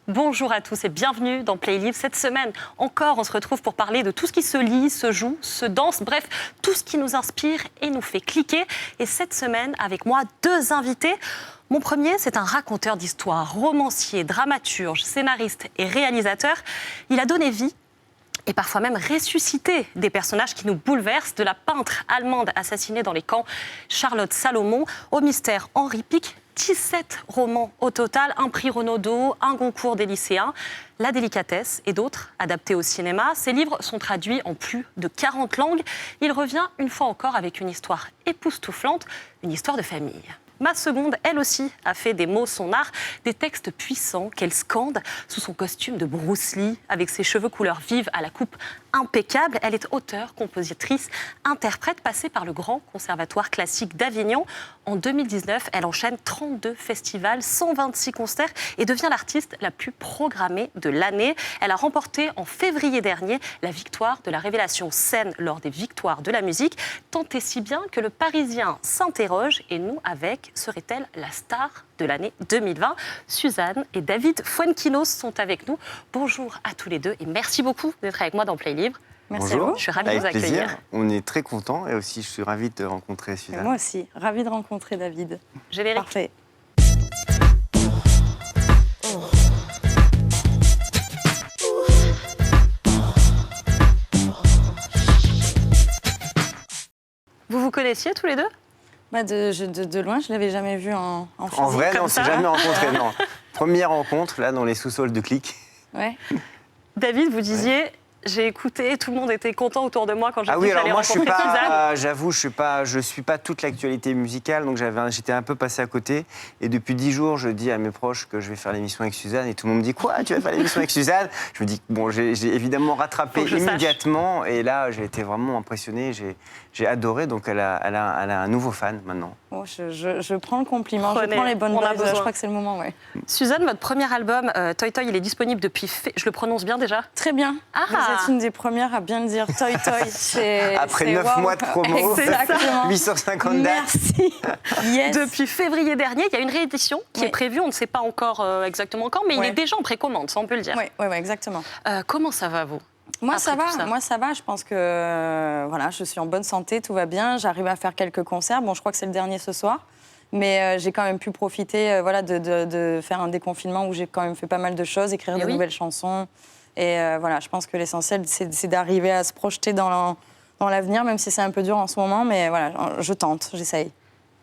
Bonjour à tous et bienvenue dans Play Livre. Cette semaine encore, on se retrouve pour parler de tout ce qui se lit, se joue, se danse, bref, tout ce qui nous inspire et nous fait cliquer. Et cette semaine, avec moi, 2 invités. Mon premier, c'est un raconteur d'histoires, romancier, dramaturge, scénariste et réalisateur. Il a donné vie et parfois même ressuscité des personnages qui nous bouleversent, de la peintre allemande assassinée dans les camps Charlotte Salomon au mystère Henri Pic. 17 romans au total, un prix Renaudot, un Goncourt des lycéens, La délicatesse et d'autres adaptés au cinéma. Ces livres sont traduits en plus de 40 langues. Il revient une fois encore avec une histoire époustouflante, une histoire de famille. Ma seconde, elle aussi, a fait des mots son art, des textes puissants qu'elle scande sous son costume de Bruce Lee, avec ses cheveux couleur vive à la coupe impeccable. Elle est auteure, compositrice, interprète, passée par le Grand Conservatoire classique d'Avignon. En 2019, elle enchaîne 32 festivals, 126 concerts et devient l'artiste la plus programmée de l'année. Elle a remporté en février dernier la victoire de la révélation scène lors des Victoires de la musique, tant et si bien que le Parisien s'interroge, et nous avec, serait-elle la star de l'année 2020? Suzanne et David Fuenquinos sont avec nous. Bonjour à tous les deux et merci beaucoup d'être avec moi dans Play Livre. Merci à vous. Je suis ravie de vous Avec accueillir. plaisir. On est très contents et aussi je suis ravie de rencontrer Suzanne. Et moi aussi, ravie de rencontrer David. Générique. Parfait. Vous vous connaissiez tous les deux? Bah de loin, je ne l'avais jamais vu en physique. En vrai, comme non, on ça. s'est jamais rencontrés, non. Première rencontre, là, dans les sous-sols de Click. Ouais. David, vous disiez, j'ai écouté, tout le monde était content autour de moi quand j'ai Ah dit oui, que alors j'allais moi, je suis rencontrer Suzanne. pas, j'avoue, je suis pas toute l'actualité musicale, donc j'étais un peu passé à côté. Et depuis 10 jours, je dis à mes proches que je vais faire l'émission avec Suzanne, et tout le monde me dit quoi, tu vas faire l'émission avec Suzanne? Je me dis bon, j'ai évidemment rattrapé Faut que je sache. immédiatement, et là, j'ai été vraiment impressionné, j'ai adoré. Donc elle a un nouveau fan maintenant. Bon, je prends le compliment, Prenez, je prends les bonnes on a vibes. besoin. Je crois que c'est le moment, ouais. Suzanne, votre premier album, Toy Toy, il est disponible depuis... Je le prononce bien déjà? Très bien. Ah. Vous êtes une des premières à bien le dire. Toy Toy. Après c'est 9 waouh. mois de promo, Exactement. 850 dates. Merci. Yes. Depuis février dernier, il y a une réédition qui est Oui. prévue, on ne sait pas encore exactement quand, mais il Ouais. est déjà en précommande, ça on peut le dire. Ouais, exactement. Comment ça va, vous? Moi, Après tout ça. Moi, ça va. Je pense que voilà, je suis en bonne santé, tout va bien. J'arrive à faire quelques concerts. Bon, je crois que c'est le dernier ce soir. Mais j'ai quand même pu profiter voilà, de faire un déconfinement où j'ai quand même fait pas mal de choses, écrire Et de oui. nouvelles chansons. Et voilà, je pense que l'essentiel, c'est d'arriver à se projeter dans l'avenir, même si c'est un peu dur en ce moment. Mais voilà, je tente, j'essaye.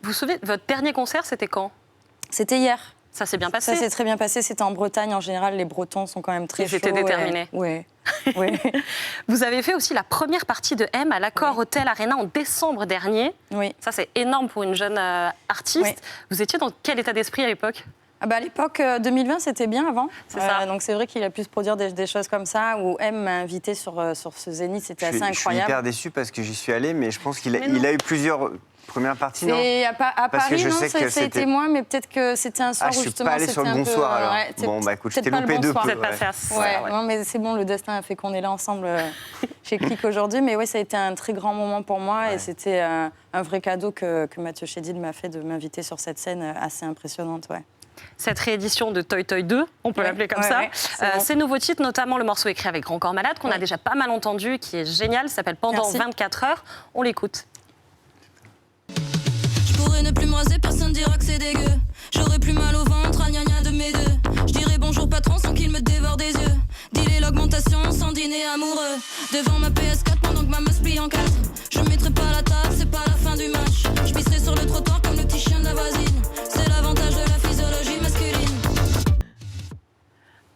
Vous vous souvenez, votre dernier concert, c'était quand? C'était hier. Ça s'est bien passé? Ça s'est très bien passé. C'était en Bretagne. En général, les Bretons sont quand même très Ils chauds. étaient déterminés. Oui. Oui. Vous avez fait aussi la première partie de M à l'Accor Hotel Arena en décembre dernier. Oui. Ça, c'est énorme pour une jeune artiste. Oui. Vous étiez dans quel état d'esprit à l'époque? Ah bah à l'époque, 2020, c'était bien avant. C'est ça. Donc c'est vrai qu'il a pu se produire des choses comme ça, où M m'a invité sur ce Zénith, c'était assez Je suis incroyable. hyper déçu parce que j'y suis allé, mais je pense qu'il Mais non. a eu plusieurs premières parties, non? Et à Parce que Paris, je non, sais que ça a été c'était- moi, mais peut-être que c'était un soir Ah, je où suis justement pas allé sur le c'était un bon peu, soir, alors. ouais, Bon, bah écoute, je peut-être t'ai pas le loupé bon deux soir. peu. Vous êtes passé à ça. Ouais, non, mais c'est bon, le destin a fait qu'on est là ensemble chez Click aujourd'hui. Mais oui, ça a été un très grand moment pour moi et c'était un vrai cadeau que Mathieu Chédid m'a fait de m'inviter sur cette scène assez impressionnante. Ouais. Cette réédition de Toy Toy 2, on peut Ouais, l'appeler comme ouais, ça. ouais, c'est bon. Ces nouveaux titres, notamment le morceau écrit avec Grand Corps Malade, qu'on a Ouais. déjà pas mal entendu, qui est génial, s'appelle Pendant Merci. 24 heures. On l'écoute. Je pourrais ne plus me raser, personne dira que c'est dégueu. J'aurais plus mal au ventre, à gna de mes deux. Je dirais bonjour patron sans qu'il me dévore des yeux. Dealer l'augmentation sans dîner amoureux. Devant ma PS4 pendant que ma meuf plie en 4. Je mettrai pas la table, c'est pas la fin du match. Je pisserai sur le trottoir comme le petit chien de la voisine. C'est l'avantage de la physiologie masculine.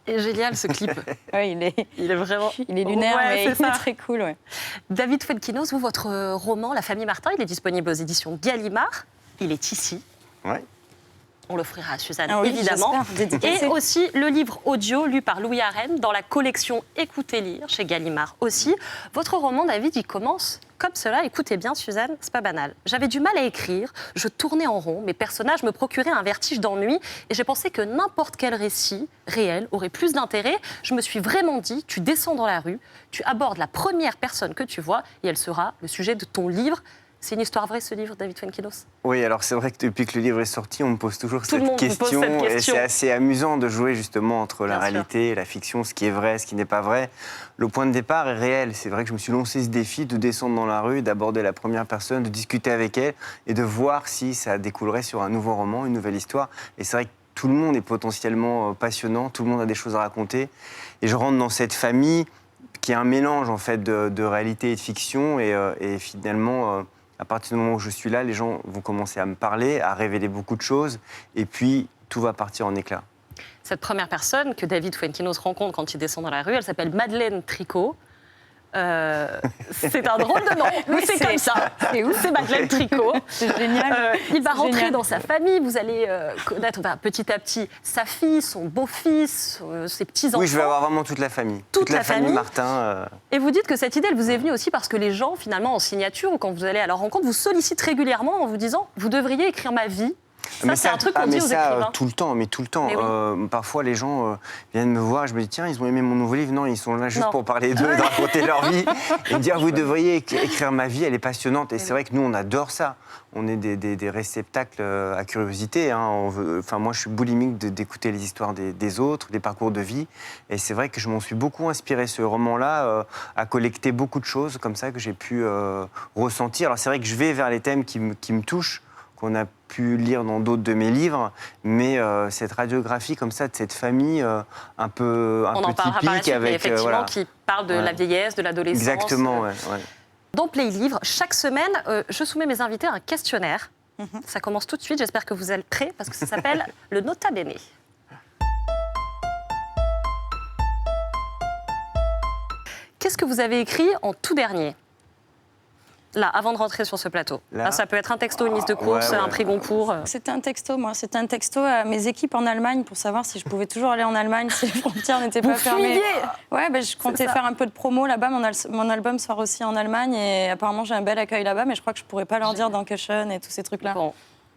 Et génial ce clip. Ouais, Il est vraiment... il est lunaire, Ouais, mais c'est il ça. est très cool. Ouais. David Fuenquinos, vous, votre roman La famille Martin, il est disponible aux éditions Gallimard. Il est ici. Ouais. On l'offrira à Suzanne, Ah oui, évidemment. j'espère, dédicacé. Et aussi le livre audio lu par Louis Arène dans la collection Écoutez lire chez Gallimard aussi. Votre roman, David, il commence comme cela. Écoutez bien, Suzanne, c'est pas banal. J'avais du mal à écrire, je tournais en rond, mes personnages me procuraient un vertige d'ennui et j'ai pensé que n'importe quel récit réel aurait plus d'intérêt. Je me suis vraiment dit, tu descends dans la rue, tu abordes la première personne que tu vois et elle sera le sujet de ton livre. C'est une histoire vraie, ce livre, David Fuenquinos? Oui, alors c'est vrai que depuis que le livre est sorti, on me pose toujours Tout le monde cette vous pose question. cette Et question. c'est assez amusant de jouer justement entre la Bien sûr. réalité et la fiction, ce qui est vrai, ce qui n'est pas vrai. Le point de départ est réel. C'est vrai que je me suis lancé ce défi de descendre dans la rue, d'aborder la première personne, de discuter avec elle et de voir si ça découlerait sur un nouveau roman, une nouvelle histoire. Et c'est vrai que tout le monde est potentiellement passionnant, tout le monde a des choses à raconter. Et je rentre dans cette famille qui est un mélange en fait de réalité et de fiction. Et finalement, à partir du moment où je suis là, les gens vont commencer à me parler, à révéler beaucoup de choses. Et puis, tout va partir en éclats. Cette première personne que David Fuenquinos rencontre quand il descend dans la rue, elle s'appelle Madeleine Tricot. C'est un drôle de nom, mais c'est comme ça. C'est Madeleine Tricot. C'est génial. Il va C'est rentrer génial. dans sa famille. Vous allez connaître petit à petit sa fille, son beau-fils, ses petits-enfants. Oui, je vais avoir vraiment toute la famille. Toute la famille. Martin. Et vous dites que cette idée, elle vous est venue aussi parce que les gens, finalement, en signature ou quand vous allez à leur rencontre, vous sollicitent régulièrement en vous disant « vous devriez écrire ma vie ». Ça, c'est un truc qu'on dit aux écrivains. Tout le temps, mais tout le temps. Mais oui. Parfois, les gens viennent me voir et je me dis, tiens, ils ont aimé mon nouveau livre. Non, ils sont là juste Non. pour parler d'eux, de raconter leur vie et me dire, vous devriez écrire ma vie, elle est passionnante. Et c'est vrai que nous, on adore ça. On est des réceptacles à curiosité. Hein. Moi, je suis boulimique d'écouter les histoires des autres, des parcours de vie. Et c'est vrai que je m'en suis beaucoup inspiré. Ce roman-là a collecté beaucoup de choses comme ça que j'ai pu ressentir. Alors, c'est vrai que je vais vers les thèmes qui me touchent, qu'on a pu lire dans d'autres de mes livres, mais cette radiographie comme ça de cette famille un peu On en parlera par la typique suite, mais avec effectivement, voilà. qui parle de Ouais. la vieillesse, de l'adolescence. Exactement, ouais. Dans Play Livre, chaque semaine, je soumets mes invités à un questionnaire. Ça commence tout de suite, j'espère que vous êtes prêts, parce que ça s'appelle le Nota Bene. Qu'est-ce que vous avez écrit en tout dernier? Là, avant de rentrer sur ce plateau. Là Ça peut être un texto, une liste de courses, ouais. un prix Goncourt. C'était un texto, moi. C'était un texto à mes équipes en Allemagne pour savoir si je pouvais toujours aller en Allemagne si les frontières n'étaient Vous pas fermées. fuyez. Ouais, ben, je comptais ça. faire un peu de promo là-bas. Mon album sort aussi en Allemagne et apparemment j'ai un bel accueil là-bas, mais je crois que je pourrais pas leur dire Dankeschön et tous ces trucs-là. Bon.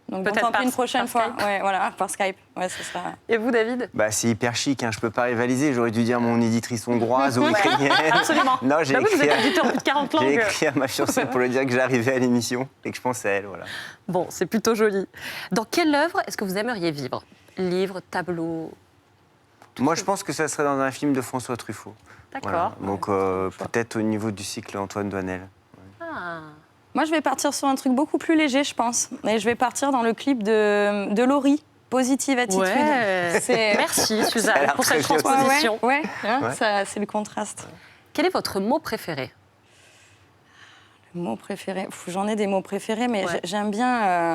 Donc peut-être tant pis par- une prochaine par fois. Skype. Ouais, voilà, par Skype. Ouais, ce sera. Et vous, David? Bah, c'est hyper chic, hein. Je peux pas rivaliser. J'aurais dû dire mon éditrice hongroise ou ukrainienne. Absolument. Non, j'ai Bah oui, vous écrit, êtes éditeur en plus de 40 j'ai langues. écrit à ma fiancée pour lui dire que j'arrivais à l'émission et que je pensais à elle. Voilà. Bon, c'est plutôt joli. Dans quelle œuvre est-ce que vous aimeriez vivre? Livre, tableau? Moi, je pense que ça serait dans un film de François Truffaut. D'accord. Voilà. Donc, peut-être au niveau du cycle Antoine Doinel. Ah. Moi, je vais partir sur un truc beaucoup plus léger, je pense. Et je vais partir dans le clip de Laurie, Positive Attitude. Ouais. C'est- Merci, Ça a Suzanne, l'air pour très cette bien aussi. transposition. Ouais, hein, Ouais. ça, c'est le contraste. Quel est votre mot préféré? Mot préféré. J'en ai des mots préférés, mais Ouais. j'aime bien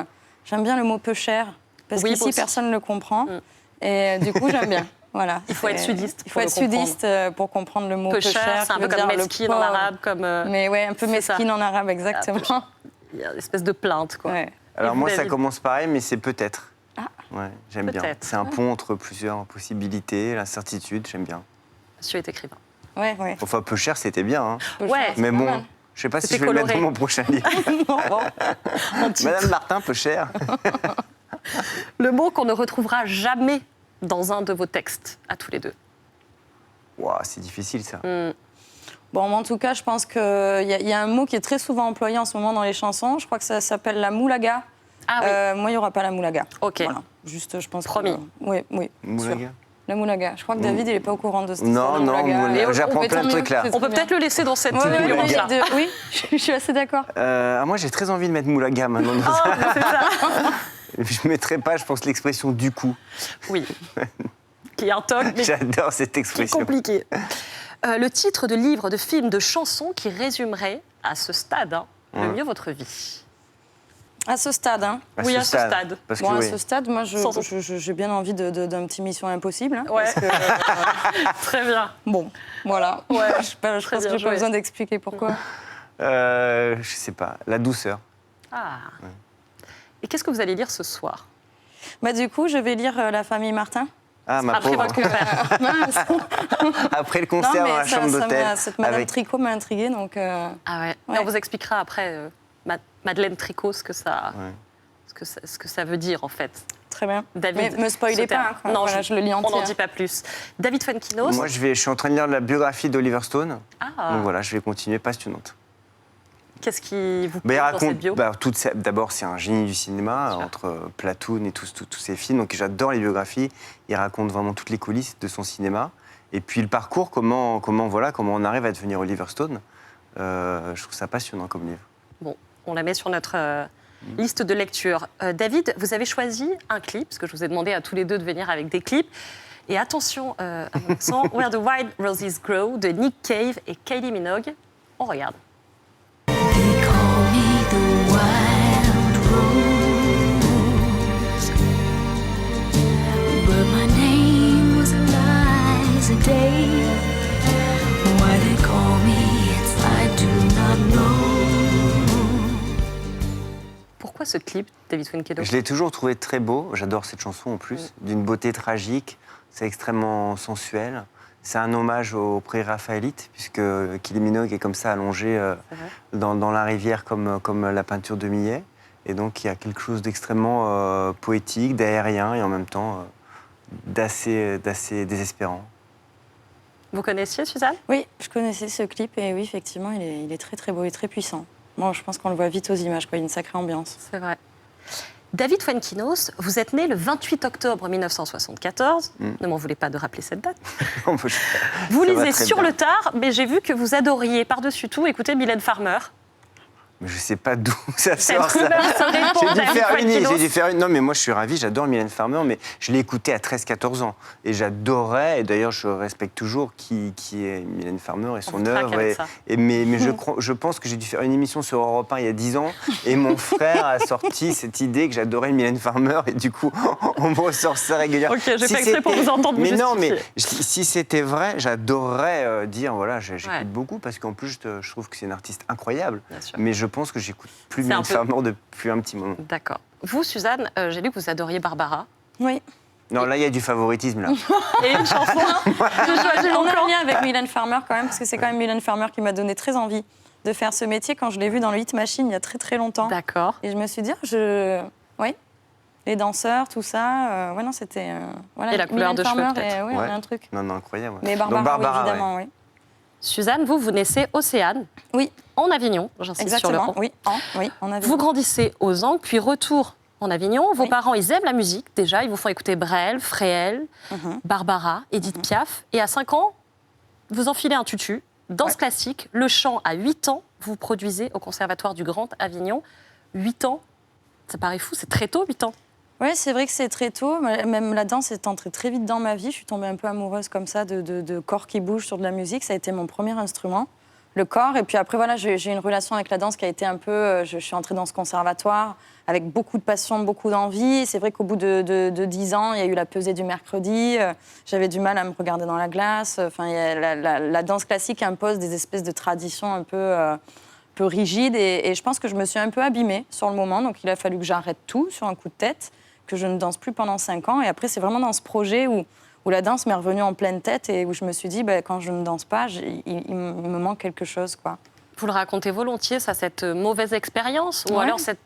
le mot peu cher. Parce Oui, moi qu'ici, aussi. personne ne le comprend. Mm. Et du coup, j'aime bien. Voilà. Il faut C'est- être sudiste Il faut pour être le comprendre. sudiste pour comprendre le mot Peu peu cher. cher, c'est un qui peu veut comme dire le mesquine en pauvre. arabe, comme... Mais ouais, un peu c'est ça. mesquine en arabe, exactement. Il y a une espèce de plainte, quoi. Ouais. Alors Et vous, moi, ça David? commence pareil, mais c'est peut-être. Ah. Ouais, j'aime bien. Peut-être. C'est un pont entre plusieurs possibilités, l'incertitude, j'aime bien. Monsieur est écrivain. Ouais, ouais. Enfin, peu cher, c'était bien. Hein. Peu Ouais. cher, c'est Mais pas bon, mal. je sais pas si C'était je vais le mettre coloré. dans mon prochain livre. En titre. Madame Martin, peu cher. Le mot qu'on ne retrouvera jamais dans un de vos textes, à tous les deux. Ouah, c'est difficile ça. Bon, en tout cas, je pense qu'il y a un mot qui est très souvent employé en ce moment dans les chansons. Je crois que ça s'appelle la moulaga. Ah oui. Moi, il n'y aura pas la moulaga. Ok. Voilà. Juste, je pense. Promis. Oui, oui. Moulaga. sûr. La moulaga. Je crois que David, il n'est pas au courant de cette Non, histoire de non, moulaga. moulaga. Et J'apprends mais plein tant de mieux, trucs, là. c'est On peut très peut-être bien. le laisser dans cette Ouais, ouais, ouais, nuance-là. oui, je suis assez d'accord. Moi, j'ai très envie de mettre moulaga maintenant. dans ça. C'est ça. Je ne mettrai pas, je pense, l'expression du coup. Oui. Qui est un toc, mais J'adore cette qui est expression. compliqué. Le titre de livre, de film, de chanson qui résumerait, à ce stade, le Ouais. mieux votre vie. À ce stade, hein. Oui, à ce stade. Parce Bon, que à oui. ce stade, moi, Sans- j'ai bien envie d'un petit Mission Impossible. Hein, Ouais. parce que, Très bien. bon, voilà. Ouais, je très pense que bien j'ai joué. pas besoin d'expliquer pourquoi. Je sais pas, la douceur. Ah. Et qu'est-ce que vous allez lire ce soir? Bah, du coup, je vais lire La famille Martin. Ah, ma Après pauvre. votre concert. Mince. Après le Non, concert mais dans la chambre d'hôtel. cette Madame avec- Tricot m'a intriguée, donc... Ah ouais. Mais Ouais. on vous expliquera après, Madeleine Tricot, ce que ça, Ouais. ce que ça veut dire, en fait. Très bien. David, Mais me spoilez ce pas, terme. hein, quoi. Non, Voilà, je le lis on n'en entier. dit pas plus. David Fuenquinos. Moi, je suis en train de lire la biographie d'Oliver Stone. Ah. Donc voilà, je vais continuer, passionnante. Qu'est-ce qui vous Il plaît dans raconte, cette bio? d'abord, c'est un génie du cinéma, Sûr. entre Platoon et tous ces films. Donc j'adore les biographies. Il raconte vraiment toutes les coulisses de son cinéma. Et puis le parcours, comment on arrive à devenir Oliver Stone. Je trouve ça passionnant comme livre. Bon, on la met sur notre liste de lecture. David, vous avez choisi un clip, parce que je vous ai demandé à tous les deux de venir avec des clips. Et attention à mon accent, Where the Wild Roses Grow de Nick Cave et Kylie Minogue. On regarde. They call me the wild rose, but my name was Eliza Day. Why they call me, I do not know. Pourquoi ce clip, David Wenkedo? Je l'ai toujours trouvé très beau. J'adore cette chanson en plus, d'une beauté tragique. C'est extrêmement sensuel. C'est un hommage aux pré-raphaélites, puisque Kylie Minogue est comme ça allongée dans la rivière comme la peinture de Millet. Et donc il y a quelque chose d'extrêmement poétique, d'aérien et en même temps d'assez désespérant. Vous connaissiez, Suzanne? Oui, je connaissais ce clip et oui, effectivement, il est très très beau et très puissant. Bon, je pense qu'on le voit vite aux images, quoi. Il y a une sacrée ambiance. C'est vrai. David Fuenquinos, vous êtes né le 28 octobre 1974. Ne m'en voulez pas de rappeler cette date. Vous lisez sur le tard, mais j'ai vu que vous adoriez par-dessus tout écouter Mylène Farmer. Mais je sais pas d'où ça Cette sort, ça. rumeur se répand, J'ai dû David faire Fuenquinos. Non, mais moi, je suis ravi, j'adore Mylène Farmer, mais je l'ai écoutée à 13-14 ans. Et j'adorais, et d'ailleurs, je respecte toujours qui est Mylène Farmer et On son vous traque œuvre. avec ça. Mais je pense que j'ai dû faire une émission sur Europe 1 il y a 10 ans, et mon frère a sorti cette idée que j'adorais Mylène Farmer, et du coup, on me ressort ça régulièrement. Ok, j'ai fait exprès pour vous entendre vous Mais non, mais justifier. si c'était vrai, j'adorerais dire, voilà, j'écoute Ouais. beaucoup, parce qu'en plus, je trouve que c'est une artiste incroyable. Bien sûr. Mais je pense que j'écoute plus C'est un Mylène Farmer depuis un petit moment. D'accord. Vous, Suzanne, j'ai lu que vous adoriez Barbara. Oui. Non, là, il y a du favoritisme, là. Et une chanson que je choisis On a un encore. lien avec Mylène Farmer quand même, parce que c'est quand même Mylène Farmer qui m'a donné très envie de faire ce métier quand je l'ai vu dans le Hit Machine il y a très très longtemps. D'accord. Et je me suis dit, oui, les danseurs, tout ça, ouais, non, c'était... voilà, Et la couleur Mylène de cheveux, Farmer, peut-être. et, oui, on a un truc. Non, incroyable. ouais. Mais Donc, Barbara, oui, évidemment, ouais. oui. Suzanne, vous naissez Océane, Oui, en Avignon, j'insiste sur le exactement, nom. oui, on avait... Vous grandissez aux Angles, puis retour en Avignon. Vos Oui. parents, ils aiment la musique déjà. Ils vous font écouter Brel, Fréhel, Mhm. Barbara, Edith Piaf. Et à 5 ans, vous enfilez un tutu, danse Ouais. classique, le chant à 8 ans. Vous produisez au Conservatoire du Grand Avignon. 8 ans, ça paraît fou, c'est très tôt, 8 ans. Oui, c'est vrai que c'est très tôt. Même la danse est entrée très vite dans ma vie. Je suis tombée un peu amoureuse comme ça de corps qui bougent sur de la musique. Ça a été mon premier instrument, le corps. Et puis après, voilà, j'ai une relation avec la danse qui a été un peu... Je suis entrée dans ce conservatoire avec beaucoup de passion, beaucoup d'envie. C'est vrai qu'au bout de 10 ans, il y a eu la pesée du mercredi. J'avais du mal à me regarder dans la glace. Enfin, la danse classique impose des espèces de traditions un peu rigides. Et je pense que je me suis un peu abîmée sur le moment. Donc il a fallu que j'arrête tout sur un coup de tête, que je ne danse plus pendant 5 ans. Et après, c'est vraiment dans ce projet où la danse m'est revenue en pleine tête et où je me suis dit, quand je ne danse pas, il me manque quelque chose, quoi. Vous le racontez volontiers, ça, cette mauvaise expérience? Ou Ouais. alors c'est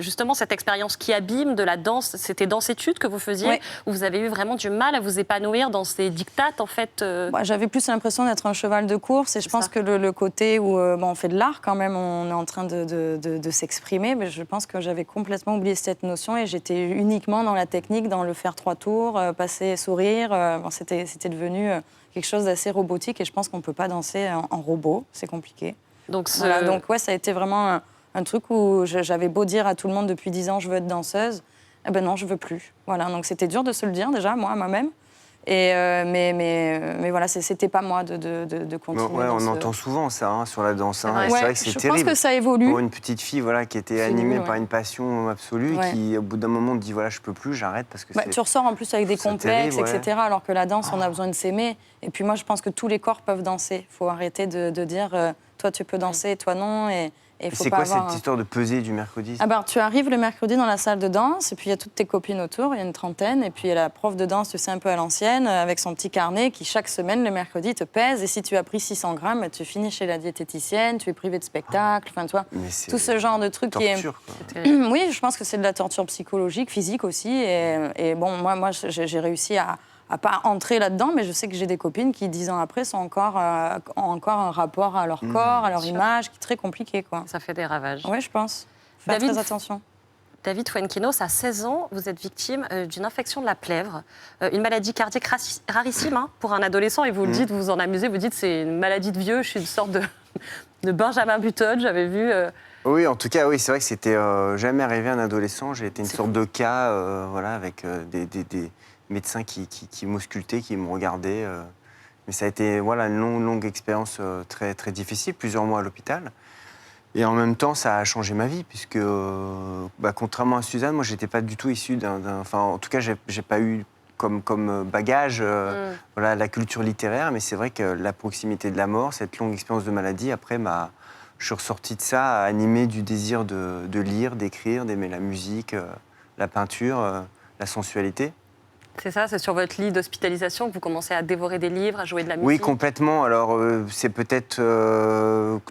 justement cette expérience qui abîme de la danse? C'était danse-études que vous faisiez, Ouais. où vous avez eu vraiment du mal à vous épanouir dans ces dictates, en fait J'avais plus l'impression d'être un cheval de course et je pense ça. que le côté où on fait de l'art quand même, on est en train de s'exprimer, mais je pense que j'avais complètement oublié cette notion et j'étais uniquement dans la technique, dans le faire 3 tours, passer, sourire. C'était devenu quelque chose d'assez robotique et je pense qu'on ne peut pas danser en robot, c'est compliqué. Donc, Voilà, donc ouais, ça a été vraiment un truc où j'avais beau dire à tout le monde depuis 10 ans je veux être danseuse, eh ben non, je veux plus. Voilà, donc c'était dur de se le dire déjà, moi, à moi-même. Et mais voilà, c'était pas moi de continuer. Ouais, dans on ce... entend souvent ça sur la danse. C'est vrai. Et c'est Ouais, vrai que c'est je terrible. pense que ça évolue. Pour une petite fille qui était C'est animée nul, par ouais. une passion absolue, Ouais. qui au bout d'un moment dit voilà, je peux plus, j'arrête parce que c'est... Tu ressors en plus avec des c'est complexes, terrible, ouais. etc. Alors que la danse, on a besoin de s'aimer. Et puis moi, je pense que tous les corps peuvent danser. Il faut arrêter de dire toi tu peux danser, toi non. Et Et faut c'est pas quoi avoir... cette histoire de peser du mercredi? Tu arrives le mercredi dans la salle de danse, et puis il y a toutes tes copines autour, il y a une trentaine, et puis il y a la prof de danse, tu sais, un peu à l'ancienne, avec son petit carnet, qui chaque semaine, le mercredi, te pèse, et si tu as pris 600 grammes, tu finis chez la diététicienne, tu es privé de spectacle, enfin, toi, Mais c'est tout ce genre de trucs qui est... torture, quoi. Oui, je pense que c'est de la torture psychologique, physique aussi, et bon, moi j'ai réussi à pas entrer là-dedans, mais je sais que j'ai des copines qui, 10 ans après, ont encore un rapport à leur corps, à leur image, qui est très compliqué, quoi. Ça fait des ravages. Oui, je pense. Faire très attention. David Fuenquinos, à 16 ans, vous êtes victime d'une infection de la plèvre, une maladie cardiaque rarissime pour un adolescent, et vous le dites, vous vous en amusez, vous dites c'est une maladie de vieux, je suis une sorte de Benjamin Button, j'avais vu... Oui, en tout cas, oui, c'est vrai que c'était jamais arrivé à un adolescent. J'ai été une sorte de cas, voilà, avec des médecins qui m'auscultaient, qui me regardaient. Mais ça a été voilà, une longue expérience très, très difficile, plusieurs mois à l'hôpital. Et en même temps, ça a changé ma vie, puisque, contrairement à Suzanne, moi, je n'étais pas du tout issu d'un... Enfin, en tout cas, je n'ai pas eu comme bagage voilà, la culture littéraire, mais c'est vrai que la proximité de la mort, cette longue expérience de maladie, après, je suis ressorti de ça animé du désir de lire, d'écrire, d'aimer la musique, la peinture, la sensualité. C'est ça, c'est sur votre lit d'hospitalisation que vous commencez à dévorer des livres, à jouer de la musique? Oui, complètement. Alors, c'est peut-être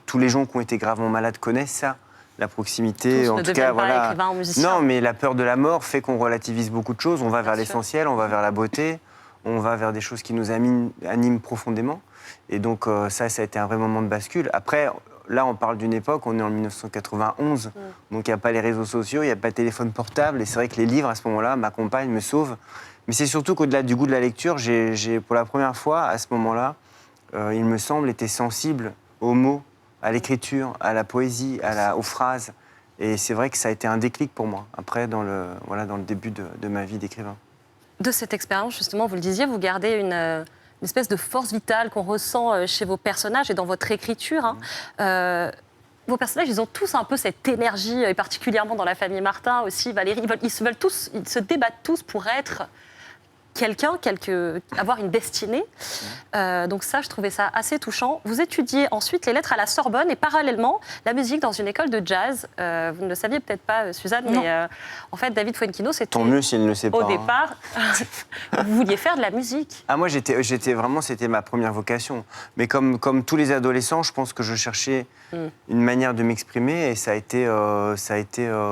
tous les gens qui ont été gravement malades connaissent ça, la proximité. Tous en ne tout cas, deviennent pas voilà. écrivains ou musiciens. Non, mais la peur de la mort fait qu'on relativise beaucoup de choses. On va vers Bien sûr. l'essentiel, on va vers la beauté, on va vers des choses qui nous animent profondément. Et donc, ça a été un vrai moment de bascule. Après, là, on parle d'une époque, on est en 1991, donc il n'y a pas les réseaux sociaux, il n'y a pas de téléphone portable. Et c'est vrai que les livres, à ce moment-là, m'accompagnent, me sauvent. Mais c'est surtout qu'au-delà du goût de la lecture, j'ai pour la première fois, à ce moment-là, il me semble, été sensible aux mots, à l'écriture, à la poésie, aux phrases. Et c'est vrai que ça a été un déclic pour moi, après, dans le début de ma vie d'écrivain. De cette expérience, justement, vous le disiez, vous gardez une espèce de force vitale qu'on ressent chez vos personnages et dans votre écriture. Vos personnages, ils ont tous un peu cette énergie, et particulièrement dans la famille Martin aussi, Valérie. Ils se débattent tous pour être quelqu'un, avoir une destinée. Donc ça, je trouvais ça assez touchant. Vous étudiez ensuite les lettres à la Sorbonne et parallèlement la musique dans une école de jazz. Vous ne le saviez peut-être pas, Suzanne, Non. mais en fait, David Fuenquinos, c'était... Tant mieux si elle ne le sait pas. Au départ, vous vouliez faire de la musique. Ah, moi, j'étais vraiment, c'était ma première vocation. Mais comme tous les adolescents, je pense que je cherchais une manière de m'exprimer. Et ça a été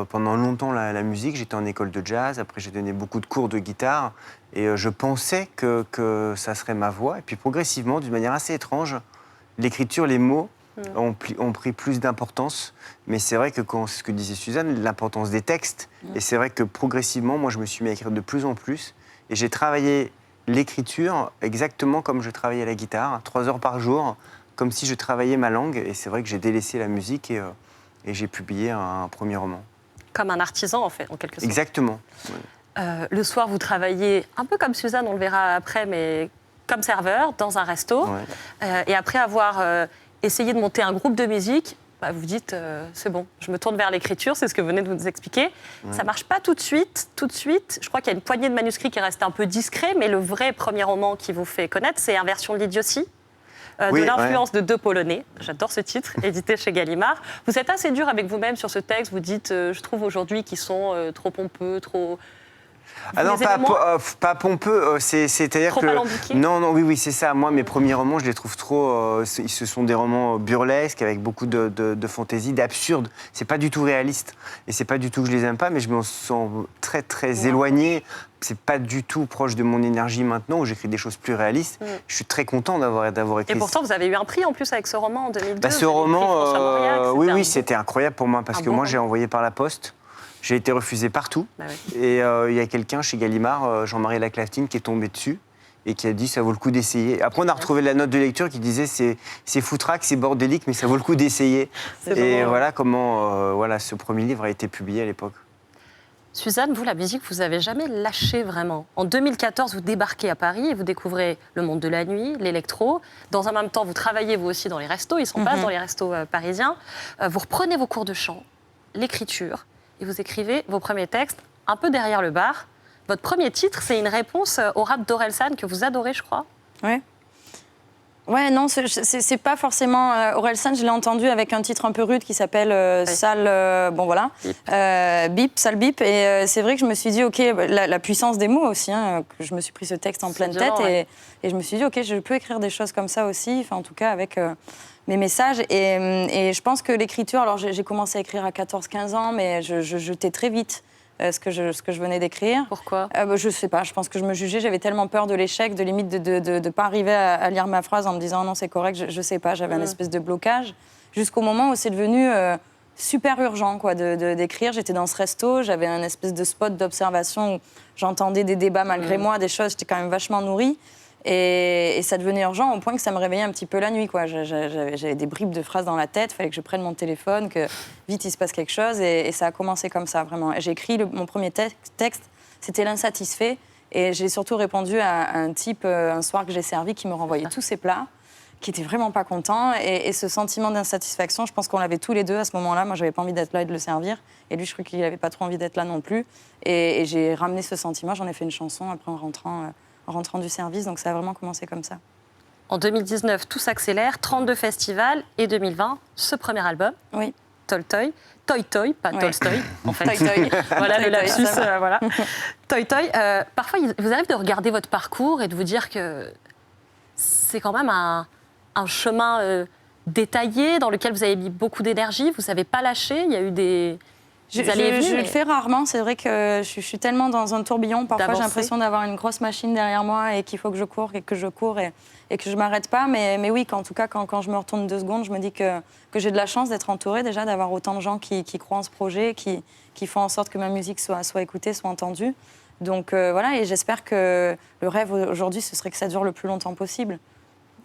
pendant longtemps la musique. J'étais en école de jazz. Après, j'ai donné beaucoup de cours de guitare. Et je pensais que ça serait ma voix. Et puis, progressivement, d'une manière assez étrange, l'écriture, les mots ont pris plus d'importance. Mais c'est vrai que, c'est ce que disait Suzanne, l'importance des textes. Et c'est vrai que progressivement, moi, je me suis mis à écrire de plus en plus. Et j'ai travaillé l'écriture exactement comme je travaillais la guitare, 3 heures par jour, comme si je travaillais ma langue. Et c'est vrai que j'ai délaissé la musique et j'ai publié un premier roman. Comme un artisan, en fait, en quelque sorte. Exactement. Oui. Le soir, vous travaillez un peu comme Suzanne, on le verra après, mais comme serveur dans un resto. Ouais. Et après avoir essayé de monter un groupe de musique, vous dites, c'est bon, je me tourne vers l'écriture, c'est ce que vous venez de nous expliquer. Ouais. Ça ne marche pas tout de suite. Je crois qu'il y a une poignée de manuscrits qui reste un peu discret, mais le vrai premier roman qui vous fait connaître, c'est Inversion de l'idiotie. De l'influence de deux Polonais. J'adore ce titre, édité chez Gallimard. Vous êtes assez dur avec vous-même sur ce texte. Vous dites, je trouve aujourd'hui qu'ils sont trop pompeux, trop... Ah non, pas pompeux, c'est-à-dire trop que... alambiqué. Non, oui, c'est ça. Moi, mes premiers romans, je les trouve trop... ce sont des romans burlesques, avec beaucoup de fantaisie, d'absurde. C'est pas du tout réaliste. Et c'est pas du tout que je les aime pas, mais je me sens très, très éloigné. C'est pas du tout proche de mon énergie maintenant, où j'écris des choses plus réalistes. Je suis très content d'avoir écrit... Et pourtant, vous avez eu un prix, en plus, avec ce roman, en 2002. Ce roman, oui, c'était incroyable pour moi, parce que moi, j'ai envoyé par la poste. J'ai été refusé partout. Et il y a quelqu'un chez Gallimard, Jean-Marie Laclaftine, qui est tombé dessus et qui a dit ça vaut le coup d'essayer. Après, on a retrouvé la note de lecture qui disait c'est foutraque, c'est bordélique, mais ça vaut le coup d'essayer. Et voilà comment ce premier livre a été publié à l'époque. Suzanne, vous, la musique, vous n'avez jamais lâché vraiment. En 2014, vous débarquez à Paris et vous découvrez le monde de la nuit, l'électro. Dans un même temps, vous travaillez vous aussi dans les restos, ils sont pas dans les restos parisiens. Vous reprenez vos cours de chant, l'écriture. Et vous écrivez vos premiers textes un peu derrière le bar. Votre premier titre, c'est une réponse au rap d'Orelsan que vous adorez, je crois. Oui. Ouais, non, c'est pas forcément... Orelsan, je l'ai entendu avec un titre un peu rude qui s'appelle Sale... bon, voilà. Bip, Sale Bip. Et c'est vrai que je me suis dit, OK, la puissance des mots aussi, que je me suis pris ce texte en pleine tête. Et je me suis dit, OK, je peux écrire des choses comme ça aussi, enfin, en tout cas, avec... mes messages. Et je pense que l'écriture, alors j'ai commencé à écrire à 14-15 ans, mais je jetais très vite ce que je venais d'écrire. Pourquoi ? Je sais pas, je pense que je me jugeais, j'avais tellement peur de l'échec, de limite de pas arriver à lire ma phrase en me disant non c'est correct, je sais pas, j'avais un espèce de blocage, jusqu'au moment où c'est devenu super urgent quoi, d'écrire. J'étais dans ce resto, j'avais un espèce de spot d'observation où j'entendais des débats malgré moi, des choses, j'étais quand même vachement nourrie. Et ça devenait urgent au point que ça me réveillait un petit peu la nuit, quoi. J'avais des bribes de phrases dans la tête, il fallait que je prenne mon téléphone, que vite il se passe quelque chose. Et ça a commencé comme ça, vraiment. J'ai écrit mon premier texte, c'était l'insatisfait. Et j'ai surtout répondu à un type, un soir que j'ai servi, qui me renvoyait tous ses plats, qui était vraiment pas content. Et ce sentiment d'insatisfaction, je pense qu'on l'avait tous les deux à ce moment-là. Moi, j'avais pas envie d'être là et de le servir. Et lui, je crois qu'il avait pas trop envie d'être là non plus. Et j'ai ramené ce sentiment, j'en ai fait une chanson après en rentrant du service, donc ça a vraiment commencé comme ça. En 2019, tout s'accélère, 32 festivals, et 2020, ce premier album, Oui. Tolstoy, pas Ouais. Tolstoy, en fait. Toy. Voilà le Toy, lapsus, ça va. voilà. Toy. Parfois, il vous arrive de regarder votre parcours et de vous dire que c'est quand même un chemin détaillé dans lequel vous avez mis beaucoup d'énergie, vous ne savez pas lâcher, il y a eu des allées et venues, Je mais- le fais rarement, c'est vrai que je suis tellement dans un tourbillon, parfois j'ai D'avancer. l'impression d'avoir une grosse machine derrière moi et qu'il faut que je cours et que je cours et que je m'arrête pas, mais oui, en tout cas, quand je me retourne 2 secondes, je me dis que j'ai de la chance d'être entourée déjà, d'avoir autant de gens qui croient en ce projet, qui font en sorte que ma musique soit écoutée, soit entendue. Donc voilà, et j'espère que le rêve aujourd'hui, ce serait que ça dure le plus longtemps possible,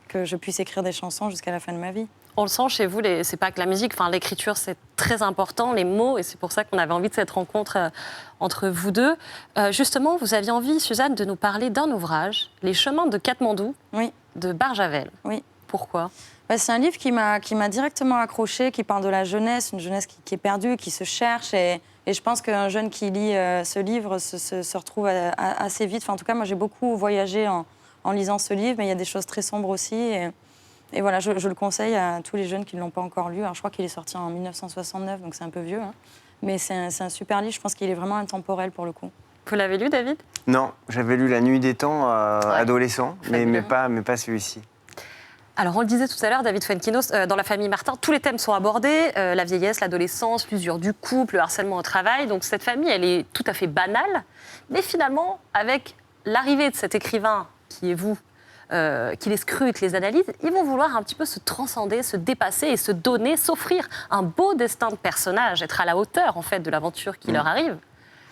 que je puisse écrire des chansons jusqu'à la fin de ma vie. On le sent chez vous, c'est pas que la musique, enfin, l'écriture c'est très important, les mots, et c'est pour ça qu'on avait envie de cette rencontre entre vous deux. Justement, vous aviez envie, Suzanne, de nous parler d'un ouvrage, Les chemins de Katmandou, Oui, de Barjavel. oui. Pourquoi ? C'est un livre qui m'a directement accrochée, qui parle de la jeunesse, une jeunesse qui est perdue, qui se cherche. Et je pense qu'un jeune qui lit ce livre se retrouve assez vite. Enfin, en tout cas, moi, j'ai beaucoup voyagé en lisant ce livre, mais il y a des choses très sombres aussi. Et voilà, je le conseille à tous les jeunes qui ne l'ont pas encore lu. Alors, je crois qu'il est sorti en 1969, donc c'est un peu vieux. Hein. Mais c'est un super livre, je pense qu'il est vraiment intemporel pour le coup. Vous l'avez lu, David ? Non, j'avais lu La Nuit des Temps adolescent, mais Fabuleux. pas celui-ci. Alors, on le disait tout à l'heure, David Fuenquinos, dans La famille Martin, tous les thèmes sont abordés, la vieillesse, l'adolescence, l'usure du couple, le harcèlement au travail. Donc, cette famille, elle est tout à fait banale. Mais finalement, avec l'arrivée de cet écrivain, qui est vous, qui les scrute, les analyse, ils vont vouloir un petit peu se transcender, se dépasser et se donner, s'offrir un beau destin de personnage, être à la hauteur, en fait, de l'aventure qui leur arrive.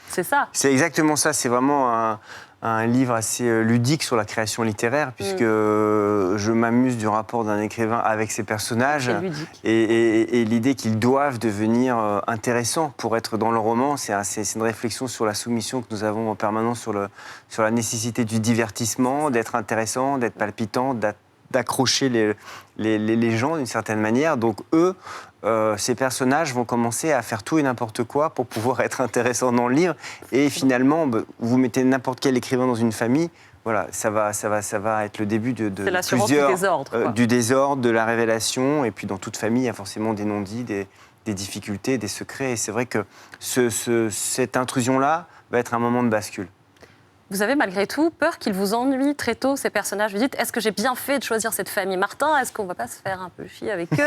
C'est ça. C'est exactement ça, c'est vraiment un livre assez ludique sur la création littéraire, puisque je m'amuse du rapport d'un écrivain avec ses personnages C'est ludique. et l'idée qu'ils doivent devenir intéressants pour être dans le roman. C'est une réflexion sur la soumission que nous avons en permanence sur la nécessité du divertissement, d'être intéressant, d'être palpitant, d'accrocher les gens d'une certaine manière. Donc eux, ces personnages vont commencer à faire tout et n'importe quoi pour pouvoir être intéressants dans le livre. Et finalement, vous mettez n'importe quel écrivain dans une famille, voilà, ça va être le début de C'est l'assurance du désordre, quoi. du désordre, de la révélation. Et puis dans toute famille, il y a forcément des non-dits, des difficultés, des secrets. Et c'est vrai que cette intrusion-là va être un moment de bascule. Vous avez malgré tout peur qu'ils vous ennuient très tôt, ces personnages. Vous dites, est-ce que j'ai bien fait de choisir cette famille Martin ? Est-ce qu'on ne va pas se faire un peu chier avec eux ?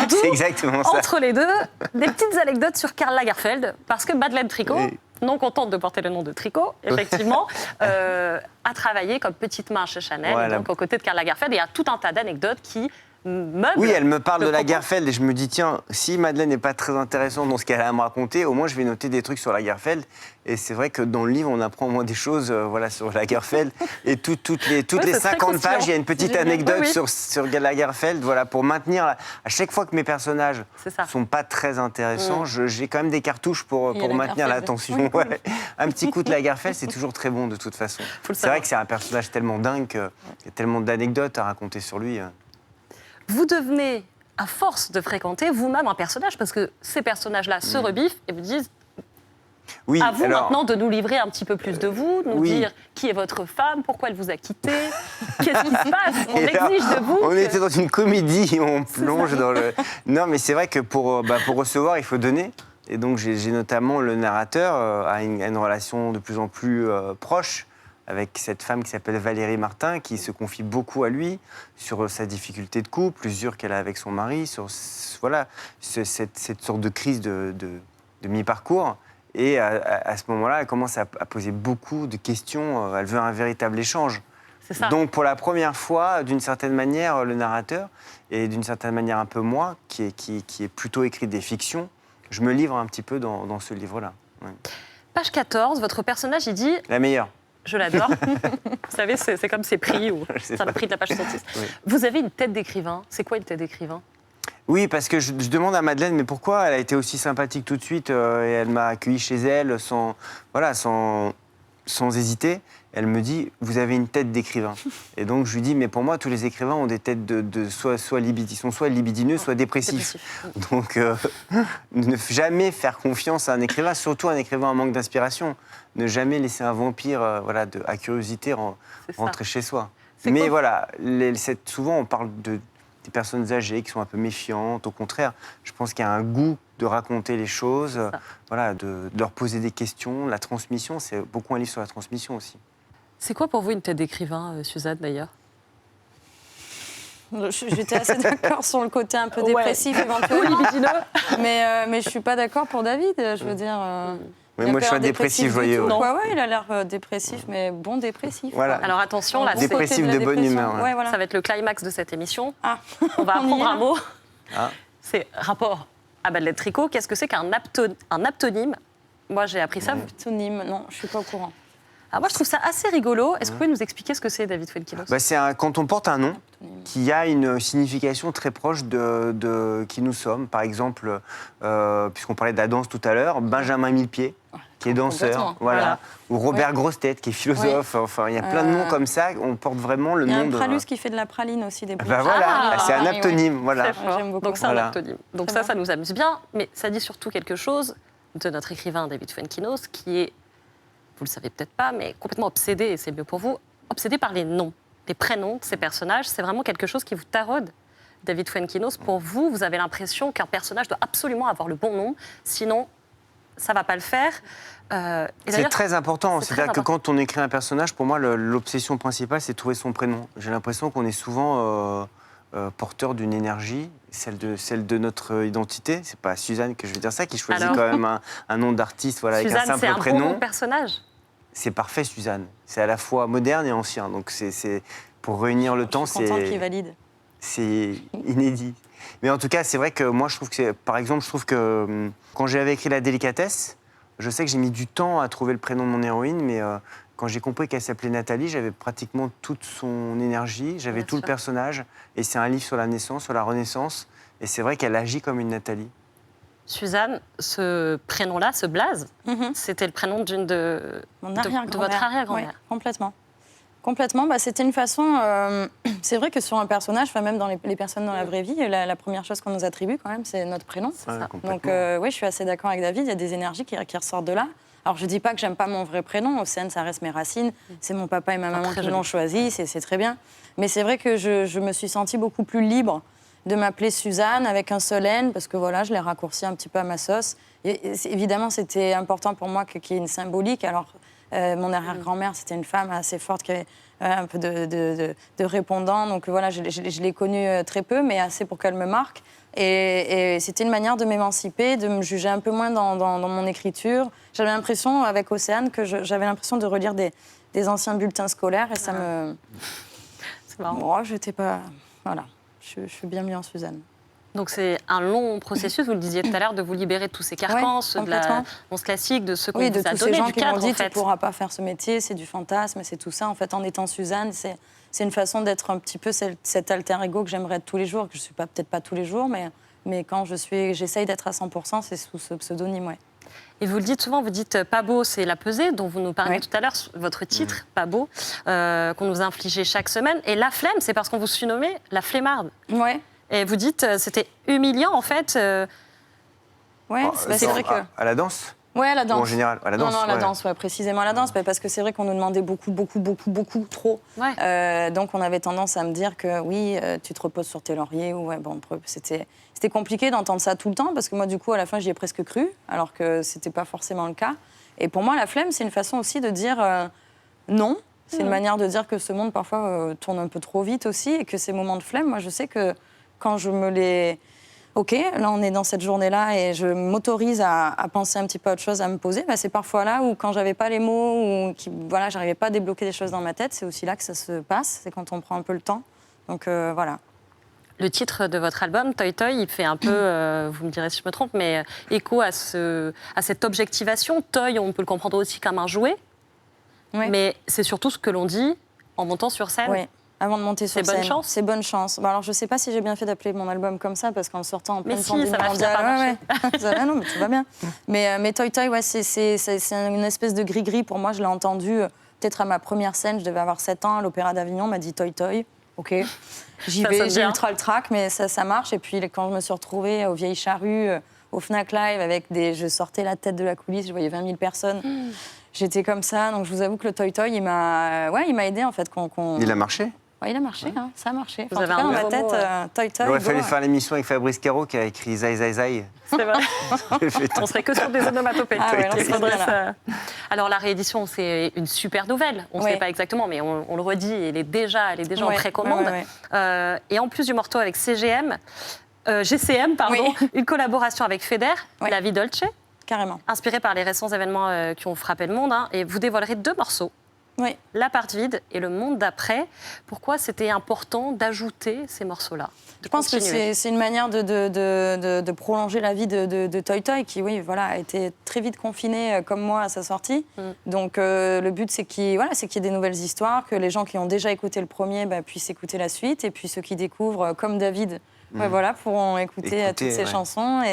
D'où, C'est exactement ça. entre les deux, des petites anecdotes sur Karl Lagerfeld, parce que Madeleine Tricot, Oui. non contente de porter le nom de Tricot, effectivement, a travaillé comme petite main chez Chanel, Voilà. donc aux côtés de Karl Lagerfeld, et il y a tout un tas d'anecdotes qui meublent. Oui, elle me parle le de propos. Lagerfeld et je me dis, tiens, si Madeleine n'est pas très intéressante dans ce qu'elle a à me raconter, au moins je vais noter des trucs sur Lagerfeld. Et c'est vrai que dans le livre, on apprend au moins des choses voilà, sur Lagerfeld. Et toutes les c'est très 50 croustillant. pages, il y a une petite Génial. anecdote Oui, oui. sur Lagerfeld, voilà, pour maintenir, à chaque fois que mes personnages C'est ça. ne sont pas très intéressants, j'ai quand même des cartouches pour Il y a maintenir Lagerfeld. l'attention. Oui, cool. Ouais. Un petit coup de Lagerfeld, c'est toujours très bon de toute façon. Faut le C'est vrai savoir. que c'est un personnage tellement dingue qu'il y a tellement d'anecdotes à raconter sur lui. Vous devenez, à force de fréquenter, vous-même un personnage, parce que ces personnages-là se rebiffent et vous disent, Oui, à vous alors- maintenant de nous livrer un petit peu plus de vous, de nous Oui. dire qui est votre femme, pourquoi elle vous a quitté, qu'est-ce qui se passe, on Et là, exige de vous. On que- était dans une comédie, on plonge dans le... Non, mais c'est vrai que pour recevoir, il faut donner. Et donc, j'ai notamment le narrateur a une relation de plus en plus proche avec cette femme qui s'appelle Valérie Martin, qui se confie beaucoup à lui sur sa difficulté de couple, l'usure qu'elle a avec son mari, sur voilà, cette sorte de crise de mi-parcours. Et à ce moment-là, elle commence à poser beaucoup de questions. Elle veut un véritable échange. C'est ça. Donc, pour la première fois, d'une certaine manière, le narrateur, et d'une certaine manière un peu moi, qui est plutôt écrit des fictions, je me livre un petit peu dans ce livre-là. Ouais. Page 14, votre personnage, il dit La meilleure. Je l'adore. Vous savez, c'est comme ces prix ou Je sais c'est le pas. prix de la page 66. Oui. Vous avez une tête d'écrivain. C'est quoi une tête d'écrivain? Oui, parce que je demande à Madeleine, mais pourquoi elle a été aussi sympathique tout de suite et elle m'a accueilli chez elle sans hésiter. Elle me dit, vous avez une tête d'écrivain. Et donc je lui dis, mais pour moi, tous les écrivains ont des têtes ils sont soit libidineux, soit dépressifs. Donc ne jamais faire confiance à un écrivain, surtout un écrivain en manque d'inspiration. Ne jamais laisser un vampire à curiosité C'est ça. rentrer chez soi. C'est Mais quoi voilà, souvent on parle des personnes âgées qui sont un peu méfiantes. Au contraire, je pense qu'il y a un goût de raconter les choses, de leur poser des questions. La transmission, c'est beaucoup un livre sur la transmission aussi. C'est quoi pour vous une tête d'écrivain, Suzanne, d'ailleurs? J'étais assez d'accord sur le côté un peu Ouais. dépressif éventuellement. Mais je suis pas d'accord pour David. Je veux dire. Oui, il a moi, pas je suis un l'air dépressif du joyeux. tout. Ouais. Ouais, il a l'air dépressif, mais bon dépressif. Voilà. quoi. Alors attention, là, Bon c'est- côté Dépressif la de bonne dépression. humeur, ouais. Ouais, voilà. ça va être le climax de cette émission. Ah. On va On y apprendre est, un mot. Ah. C'est rapport à Madeleine Tricot. Qu'est-ce que c'est qu'un aptonyme? Moi, j'ai appris ça. Pseudonyme, non, je suis pas au courant. Alors moi, je trouve ça assez rigolo. Est-ce que vous pouvez nous expliquer ce que c'est, David Fuenkinos? Bah, quand on porte un nom qui a une signification très proche de qui nous sommes. Par exemple, puisqu'on parlait de la danse tout à l'heure, Benjamin Millepied, qui est danseur, Complètement. voilà. Ou Robert Ouais. Grossetête, qui est philosophe. Enfin, il y a plein de noms comme ça. On porte vraiment le Il y a nom un de. Pralus qui fait de la praline aussi, des Bah bouches. voilà, Ah, c'est un ouais. aptonyme, voilà. Très fort. J'aime beaucoup. Donc c'est un Voilà. aptonyme. Donc Très ça bien. nous amuse bien, mais ça dit surtout quelque chose de notre écrivain David Fuenkinos, qui est, vous le savez peut-être pas, mais complètement obsédé, et c'est mieux pour vous, obsédé par les noms, les prénoms de ces personnages. C'est vraiment quelque chose qui vous taraude, David Fuenkinos. Pour vous, vous avez l'impression qu'un personnage doit absolument avoir le bon nom, sinon ça va pas le faire. Et C'est d'ailleurs, très important. c'est très C'est-à-dire que important. quand on écrit un personnage, pour moi, l'obsession principale, c'est de trouver son prénom. J'ai l'impression qu'on est souvent porteur d'une énergie, celle de notre identité. C'est pas Suzanne que je vais dire ça, qui choisit Alors quand même un nom d'artiste, voilà, avec un Suzanne, c'est simple un bon nom prénom. de personnage. C'est parfait, Suzanne. C'est à la fois moderne et ancien. Donc c'est pour réunir le temps, Je suis contente qu'il valide. c'est inédit. Mais en tout cas, c'est vrai que moi, je trouve que par exemple, je trouve que quand j'avais écrit La Délicatesse, je sais que j'ai mis du temps à trouver le prénom de mon héroïne, mais quand j'ai compris qu'elle s'appelait Nathalie, j'avais pratiquement toute son énergie, j'avais Bien tout sûr. le personnage. Et c'est un livre sur la naissance, sur la renaissance. Et c'est vrai qu'elle agit comme une Nathalie. Suzanne, ce prénom-là, ce Blaze, Mhm. c'était le prénom d'une de Mon de arrière-grand-mère. votre arrière-grand-mère. Ouais, complètement. Complètement. Bah, c'était une façon. C'est vrai que sur un personnage, enfin, même dans les personnes dans la vraie vie, la première chose qu'on nous attribue quand même, c'est notre prénom. Ouais, ça. complètement. Donc oui, je suis assez d'accord avec David. Il y a des énergies qui ressortent de là. Alors je dis pas que j'aime pas mon vrai prénom. Océane, ça reste mes racines. C'est mon papa et ma maman très qui joli. l'ont choisi. C'est très bien. Mais c'est vrai que je me suis sentie beaucoup plus libre de m'appeler Suzanne avec un seul N, parce que voilà, je l'ai raccourci un petit peu à ma sauce. Évidemment, c'était important pour moi qu'il y ait une symbolique. Alors, mon arrière-grand-mère, c'était une femme assez forte qui avait un peu de répondant. Donc voilà, je l'ai connue très peu, mais assez pour qu'elle me marque. Et c'était une manière de m'émanciper, de me juger un peu moins dans mon écriture. J'avais l'impression, avec Océane, que j'avais l'impression de relire des anciens bulletins scolaires, et ça me... C'est marrant. Bon, j'étais pas... Voilà. Je suis bien mis en Suzanne. Donc c'est un long processus, vous le disiez tout à l'heure, de vous libérer de tous ces carcans, Ouais, ceux de la complètement. danse classique, de ceux qu'on Oui, vous de a tous ces donné, gens du qui cadre m'ont dit en tu fait. ne pourras pas faire ce métier, c'est du fantasme, c'est tout ça. En fait, en étant Suzanne, c'est une façon d'être un petit peu cet alter ego que j'aimerais être tous les jours, que je ne suis peut-être pas tous les jours, mais quand j'essaye d'être à 100%, c'est sous ce pseudonyme, ouais. Et vous le dites souvent, vous dites pas beau, c'est la pesée dont vous nous parliez Ouais. tout à l'heure, votre titre, pas beau, qu'on nous infligeait chaque semaine. Et la flemme, c'est parce qu'on vous surnommé la flemmarde. Ouais, Et vous dites, c'était humiliant en fait. ouais, c'est vrai que... À la danse Ouais, à la danse. Ou en général, à la danse, Non, à la ouais. danse, ouais, précisément à la danse, parce que c'est vrai qu'on nous demandait beaucoup trop. Ouais. Donc on avait tendance à me dire que oui, tu te reposes sur tes lauriers. Ou ouais, bon, c'était compliqué d'entendre ça tout le temps, parce que moi, du coup, à la fin, j'y ai presque cru, alors que c'était pas forcément le cas. Et pour moi, la flemme, c'est une façon aussi de dire non. C'est une manière de dire que ce monde, parfois, tourne un peu trop vite aussi, et que ces moments de flemme, moi, je sais que quand je me les ok, là on est dans cette journée-là et je m'autorise à penser un petit peu à autre chose, à me poser, c'est parfois là où quand j'avais pas les mots ou voilà, j'arrivais pas à débloquer des choses dans ma tête, c'est aussi là que ça se passe, c'est quand on prend un peu le temps. Donc voilà. Le titre de votre album, Toy Toy, il fait un peu, vous me direz si je me trompe, mais écho à cette objectivation. Toy, on peut le comprendre aussi comme un jouet, mais c'est surtout ce que l'on dit en montant sur scène. Oui. Avant de monter sur scène. Bonne chance. C'est bonne chance. Alors, je ne sais pas si j'ai bien fait d'appeler mon album comme ça, parce qu'en sortant en pleine pandémie mondiale... non, mais tout va bien. Mais Toy Toy, c'est une espèce de gris-gris. Pour moi, je l'ai entendu peut-être à ma première scène. Je devais avoir 7 ans à l'Opéra d'Avignon. On m'a dit Toy Toy. OK. J'y vais, j'ai ultra le track, mais ça marche. Et puis, quand je me suis retrouvée aux Vieilles Charrues, au Fnac Live, je sortais la tête de la coulisse, je voyais 20 000 personnes. J'étais comme ça. Donc, je vous avoue que le Toy Toy, il m'a aidé, en fait. Il a marché? Il a marché, ça a marché. Vous avez un dans ma tête, Toy Toy. Il aurait fallu faire l'émission avec Fabrice Caro qui a écrit Zai Zai Zai. C'est vrai. On serait que sur des onomatopées. Alors la réédition, c'est une super nouvelle. On ne sait pas exactement, mais on le redit, elle est déjà en précommande. Et en plus du morceau avec GCM, une collaboration avec Feder, La Vie Dolce. Carrément. Inspiré par les récents événements qui ont frappé le monde. Et vous dévoilerez 2 morceaux. Oui. La part vide et le monde d'après. Pourquoi c'était important d'ajouter ces morceaux-là? Je pense que c'est une manière de prolonger la vie de Toy Toy, qui, a été très vite confiné comme moi à sa sortie. Donc le but, c'est qu'il y ait des nouvelles histoires, que les gens qui ont déjà écouté le premier puissent écouter la suite, et puis ceux qui découvrent, comme David, pourront écouter toutes ces chansons.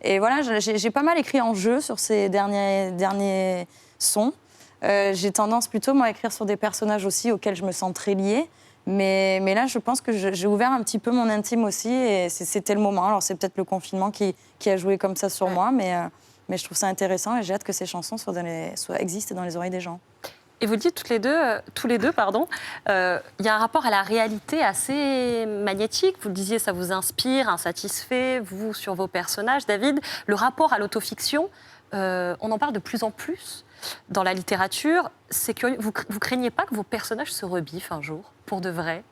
Et voilà, j'ai pas mal écrit en jeu sur ces derniers sons. J'ai tendance plutôt, moi, à écrire sur des personnages aussi auxquels je me sens très liée. Mais là, je pense que j'ai ouvert un petit peu mon intime aussi, et c'était le moment. Alors, c'est peut-être le confinement qui a joué comme ça sur moi, mais je trouve ça intéressant et j'ai hâte que ces chansons existent dans les oreilles des gens. Et vous le dites tous les deux, il y a un rapport à la réalité assez magnétique. Vous le disiez, ça vous inspire, insatisfait, vous, sur vos personnages. David, le rapport à l'autofiction, on en parle de plus en plus dans la littérature. C'est curieux. Vous craignez pas que vos personnages se rebiffent un jour, pour de vrai?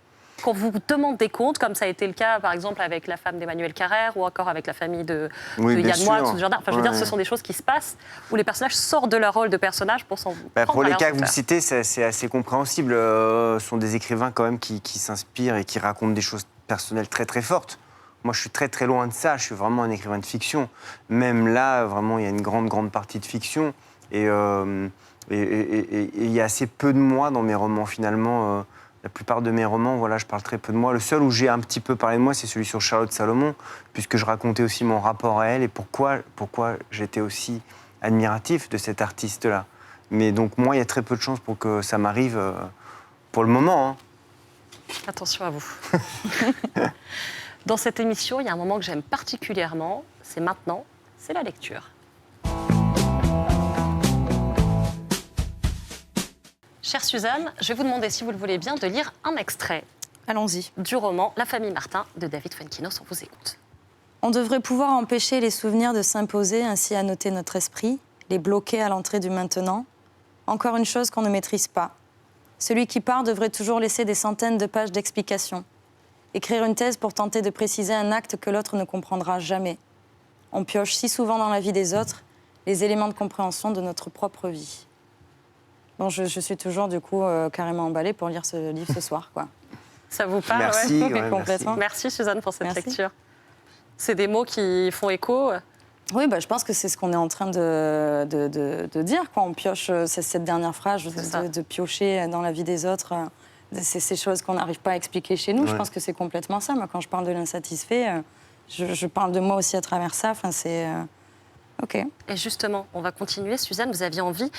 Qu'on vous demande des comptes, comme ça a été le cas, par exemple, avec la femme d'Emmanuel Carrère ou encore avec la famille de Yann Moix ou ce genre. Enfin, je veux dire, ce sont des choses qui se passent où les personnages sortent de leur rôle de personnage pour s'en prendre pour les à cas que leur vous citez, c'est assez compréhensible. Ce sont des écrivains quand même qui s'inspirent et qui racontent des choses personnelles très très fortes. Moi, je suis très très loin de ça. Je suis vraiment un écrivain de fiction. Même là, vraiment, il y a une grande partie de fiction. Et il y a assez peu de moi dans mes romans, finalement. La plupart de mes romans, je parle très peu de moi. Le seul où j'ai un petit peu parlé de moi, c'est celui sur Charlotte Salomon, puisque je racontais aussi mon rapport à elle et pourquoi j'étais aussi admiratif de cet artiste-là. Mais donc, moi, il y a très peu de chances pour que ça m'arrive pour le moment. Attention à vous. Dans cette émission, il y a un moment que j'aime particulièrement, c'est maintenant, c'est la lecture. Chère Suzanne, je vais vous demander, si vous le voulez bien, de lire un extrait. Allons-y. Du roman La famille Martin de David Fuenquinos. On vous écoute. On devrait pouvoir empêcher les souvenirs de s'imposer, ainsi à noter notre esprit, les bloquer à l'entrée du maintenant. Encore une chose qu'on ne maîtrise pas. Celui qui part devrait toujours laisser des centaines de pages d'explications. Écrire une thèse pour tenter de préciser un acte que l'autre ne comprendra jamais. On pioche si souvent dans la vie des autres les éléments de compréhension de notre propre vie. Bon, je suis toujours, du coup, carrément emballée pour lire ce livre ce soir, quoi. Ça vous parle? Merci. Complètement. Merci, Suzanne, pour cette lecture. C'est des mots qui font écho. Oui, je pense que c'est ce qu'on est en train de dire, quoi. On pioche, c'est cette dernière phrase, de piocher dans la vie des autres. C'est ces choses qu'on n'arrive pas à expliquer chez nous. Ouais. Je pense que c'est complètement ça. Moi, quand je parle de l'insatisfait, je parle de moi aussi à travers ça. Enfin, c'est... OK. Et justement, on va continuer. Suzanne, vous aviez envie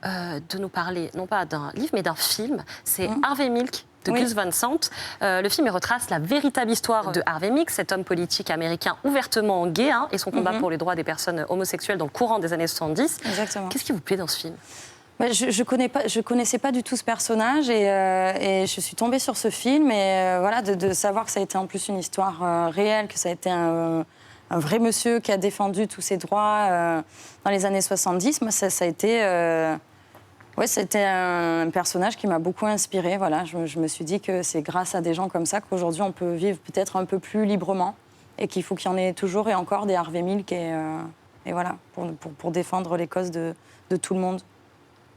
de nous parler, non pas d'un livre, mais d'un film. C'est Harvey Milk de Gus Van Sant. Le film retrace la véritable histoire de Harvey Milk, cet homme politique américain ouvertement gay, et son combat pour les droits des personnes homosexuelles dans le courant des années 70. Exactement. Qu'est-ce qui vous plaît dans ce film? Je connaissais pas du tout ce personnage et je suis tombée sur ce film et de savoir que ça a été en plus une histoire réelle, que ça a été un vrai monsieur qui a défendu tous ses droits dans les années 70. Moi, ça a été... c'était un personnage qui m'a beaucoup inspirée. Voilà, je me suis dit que c'est grâce à des gens comme ça qu'aujourd'hui on peut vivre peut-être un peu plus librement et qu'il faut qu'il y en ait toujours et encore des Harvey Milk et voilà, pour défendre les causes de tout le monde.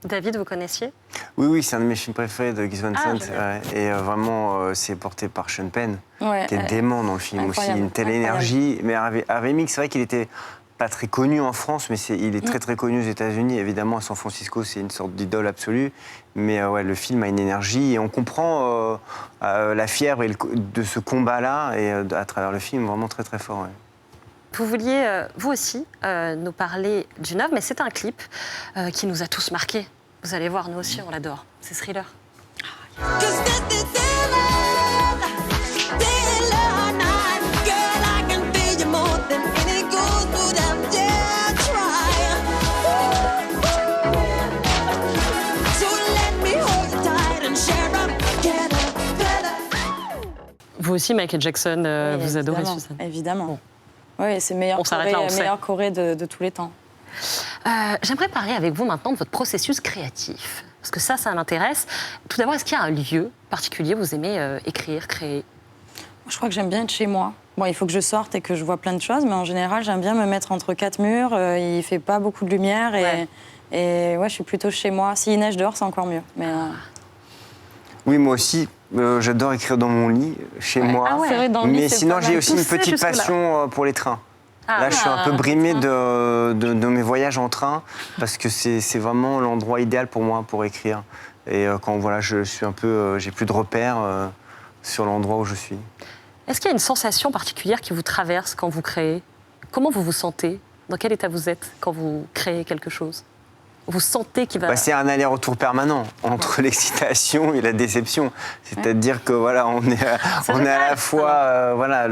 David, vous connaissiez? Oui, c'est un de mes films préférés de Gus Van Sant. génial. Et vraiment, c'est porté par Sean Penn, Ouais, qui est dément dans le film incroyable, aussi. Une telle incroyable. énergie. Mais Harvey Milk, c'est vrai qu'il était pas très connu en France, mais il est très connu aux États-Unis. Évidemment, à San Francisco, c'est une sorte d'idole absolue. Mais ouais, le film a une énergie et on comprend la fièvre de ce combat-là et à travers le film, vraiment très très fort. Ouais. Vous vouliez, vous aussi, nous parler d'une œuvre, mais c'est un clip qui nous a tous marqués. Vous allez voir, nous aussi, on l'adore. C'est Thriller. Vous aussi, Michael Jackson, Oui, vous adorez, évidemment, Suzanne. Évidemment. Bon. Oui, c'est meilleur On s'arrête là, on sait. Corée de tous les temps. J'aimerais parler avec vous maintenant de votre processus créatif. Parce que ça m'intéresse. Tout d'abord, est-ce qu'il y a un lieu particulier où vous aimez écrire, créer? Je crois que j'aime bien être chez moi. Bon, il faut que je sorte et que je vois plein de choses, mais en général, j'aime bien me mettre entre quatre murs. Il fait pas beaucoup de lumière et ouais, je suis plutôt chez moi. S'il neige dehors, c'est encore mieux. Mais, Oui, moi aussi, j'adore écrire dans mon lit, chez moi. Ah ouais. C'est vrai, dans le lit, Mais c'est sinon, pas j'ai mal. aussi une Poussé petite jusque-là. passion pour les trains. Ah, Là, je suis un peu brimé train. de mes voyages en train parce que c'est vraiment l'endroit idéal pour moi pour écrire. Et quand voilà, je suis un peu, j'ai plus de repères sur l'endroit où je suis. Est-ce qu'il y a une sensation particulière qui vous traverse quand vous créez? Comment vous vous sentez? Dans quel état vous êtes quand vous créez quelque chose? Vous sentez qu'il va... Bah, c'est un aller-retour permanent entre l'excitation et la déception. C'est-à-dire que voilà, on est à génial, la fois, voilà,